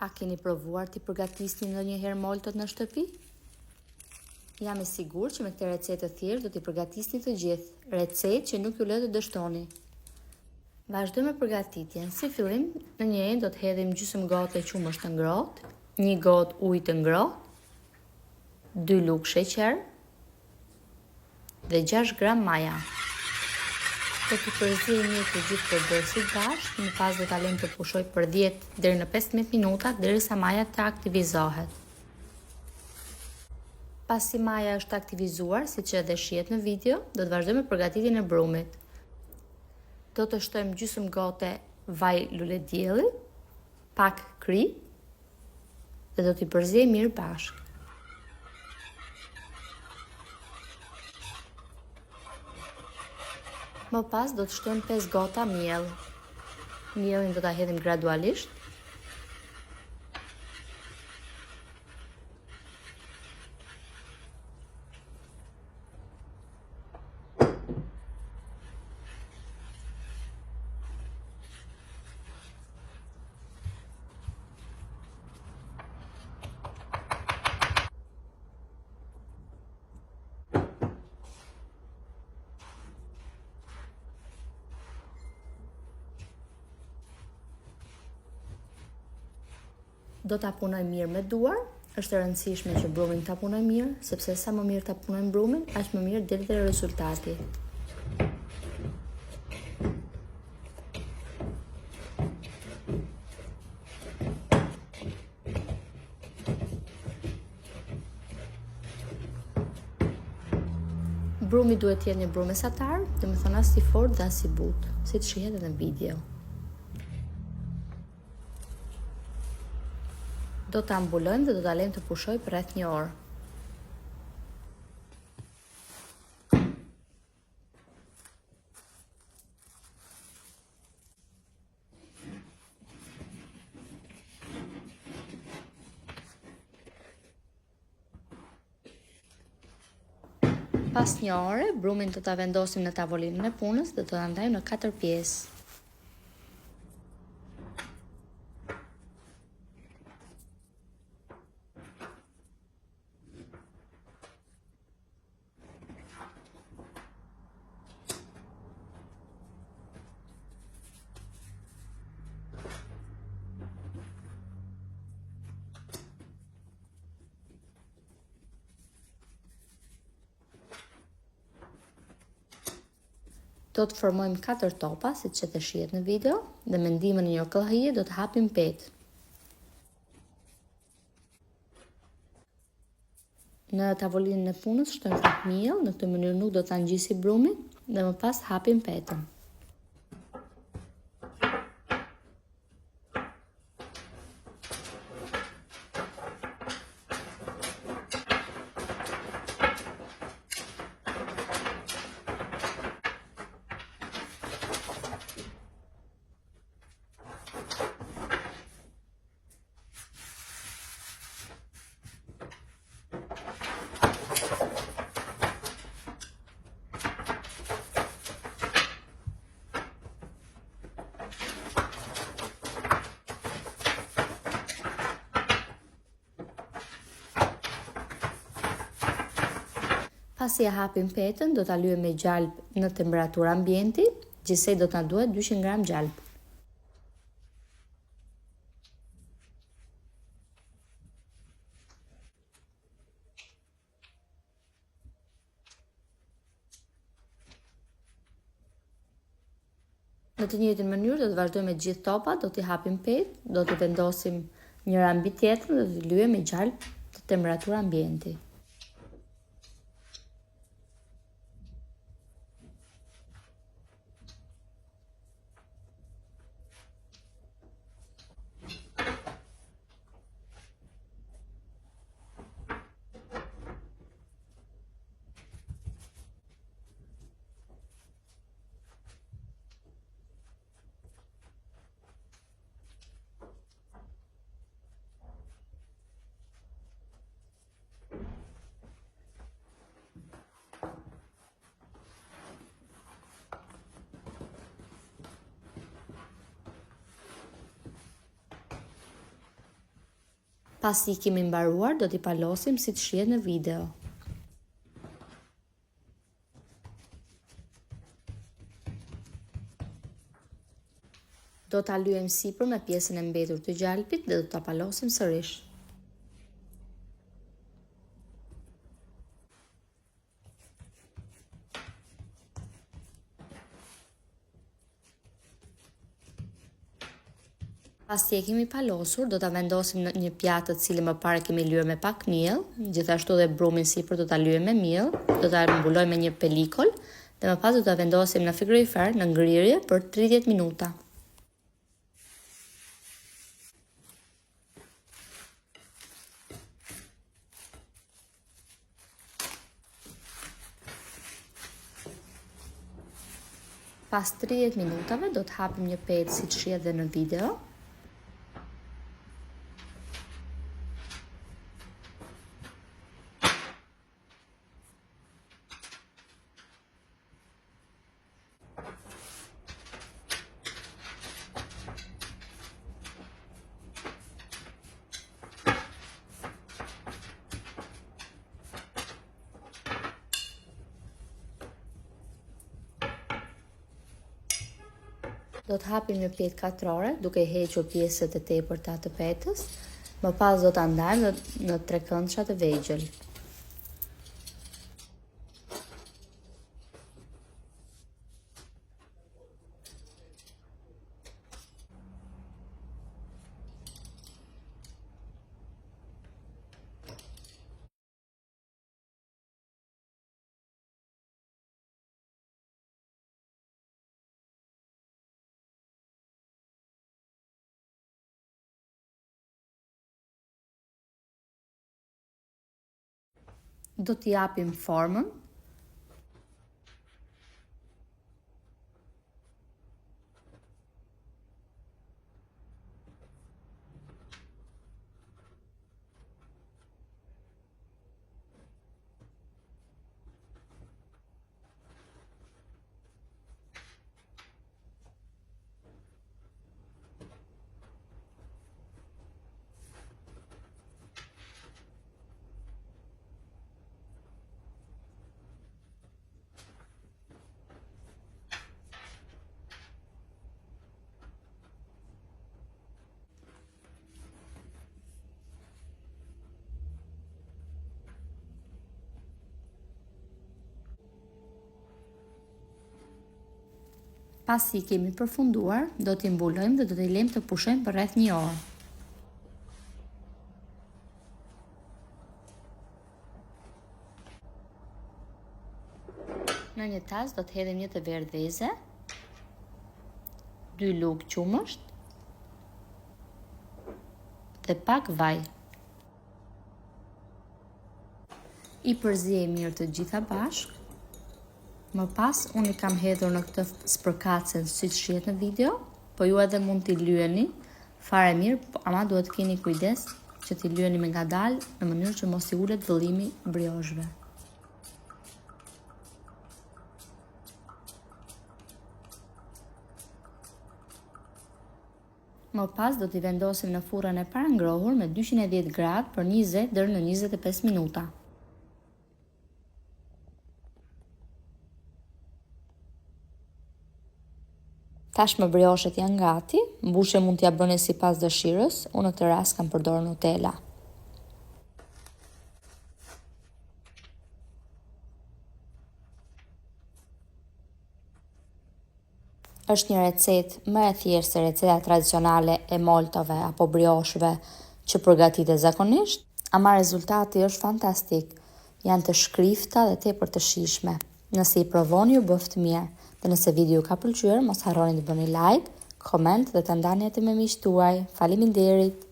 A keni provuar t'i përgatisni ndonjëherë moltot në shtëpi? Jam e sigurt që me këtë recetë të thjeshtë do t'i përgatisni të gjithë, recetë që nuk ju lë të dështoni. Vazhdojmë me përgatitjen. Si fillim, në një enë do të hedhim gjysmë gote qumësh të ngrohtë, 1 gotë ujë të ngrohtë, 2 lugë sheqer dhe 6 gram maja. Do t'i përzijmë të gjithë përbërësit bashkë, më pas do ta lëmë të pushojë për 10 deri në 15 minuta derisa maja të aktivizohet. Pasi maja është aktivizuar, siç edhe shihet në video, do të vazhdojmë me përgatitjen e brumit. Do të shtojmë gjysmë gote vaj lule dielli, pak kri dhe do t'i përzijmë mirë bashkë. Më pas do të shtojmë 5 gota miell. Miellin do ta hedhim gradualisht. Do ta punoj mirë me duar. Është e rëndësishme që brumin ta punoj mirë, sepse sa më mirë ta punojmë brumin, aq më mirë del dhe rezultati. Brumi duhet të jetë një brum mesatar, domethënë as i fortë dhe as i butë, siç shihet edhe në video. Do ta mbulojmë dhe do ta lejmë të pushojë për rreth 1 orë. Pas 1 ore, brumin do ta vendosim në tavolinën e punës dhe do ta ndajmë në 4 pjesë. Do të formojmë 4 topa, siç e shihet në video, dhe me ndihmën e një këllëhije do të hapim petë. Në tavolinën e punës shtojmë pak miell, në këtë mënyrë nuk do ta ngjisi brumin dhe më pas hapim petën. Pasi e hapim petën, do ta lyejmë me gjalp në temperaturë ambienti, gjithsej do ta duhet 200 gram gjalp. Në të njëjtën mënyrë do të vazhdojmë me gjithë topat, do t'i hapim petë, do t'i vendosim njëra mbi tjetrën dhe do t'i lyejmë me gjalp të temperaturë ambienti. Pasi I kemi mbaruar, do t'i palosim si të shihet në video. Do t'a lyejmë sipër me pjesën e mbetur të gjalpit dhe do t'a palosim sërish. Pasi e kemi palosur, do t'a vendosim në një pjatë të cilën më parë kemi lyer me pak miell, gjithashtu dhe brumin sipër do t'a lyejmë me miell, do t'a mbulojmë me një pelikol dhe më pas do t'a vendosim në frigorifer në ngrirje për 30 minuta. Pas 30 minutave do të hapim një petë si të shihet dhe në video. Do të hapim një petë katrore duke hequr pjesët e tepërta të petës, më pas do ta ndajmë në 3 këndshra të vegjël. Do t'i japim formën. Pasi I kemi përfunduar, do t'i mbulojmë dhe do t'i lejmë të pushojmë për rreth 1 orë. Në një tas do të hedhim një të verë dheze, 2 lugë qumësht dhe pak vaj. I përziejmë mirë të gjitha bashkë. Më pas, unë I kam hedhur në këtë spërkacën si të shihet në video, po ju edhe mund t'i lyeni fare mirë, ama duhet keni kujdes që t'i lyeni me ngadalë në mënyrë që mos I ulet vëllimi briosheve. Më pas do t'i vendosim në furrën e parangrohur me 210 gradë për 20 deri në 25 minuta. Tashmë brioshet janë gati, mbushje mund t'ja bëni sipas dëshirës, unë në këtë rast kam përdorur Nutella. Është një recetë më e thjeshtë se receta tradicionale e moltave apo briosheve që përgatitet zakonisht, ama rezultati është fantastik. Janë të shkrifta dhe tepër të shijshme. Nëse I provoni ju bëft mirë. Dhe nëse video ju ka pëlqyer, mos harroni të bëni like, koment dhe të ndani atë me miqtë tuaj. Faleminderit!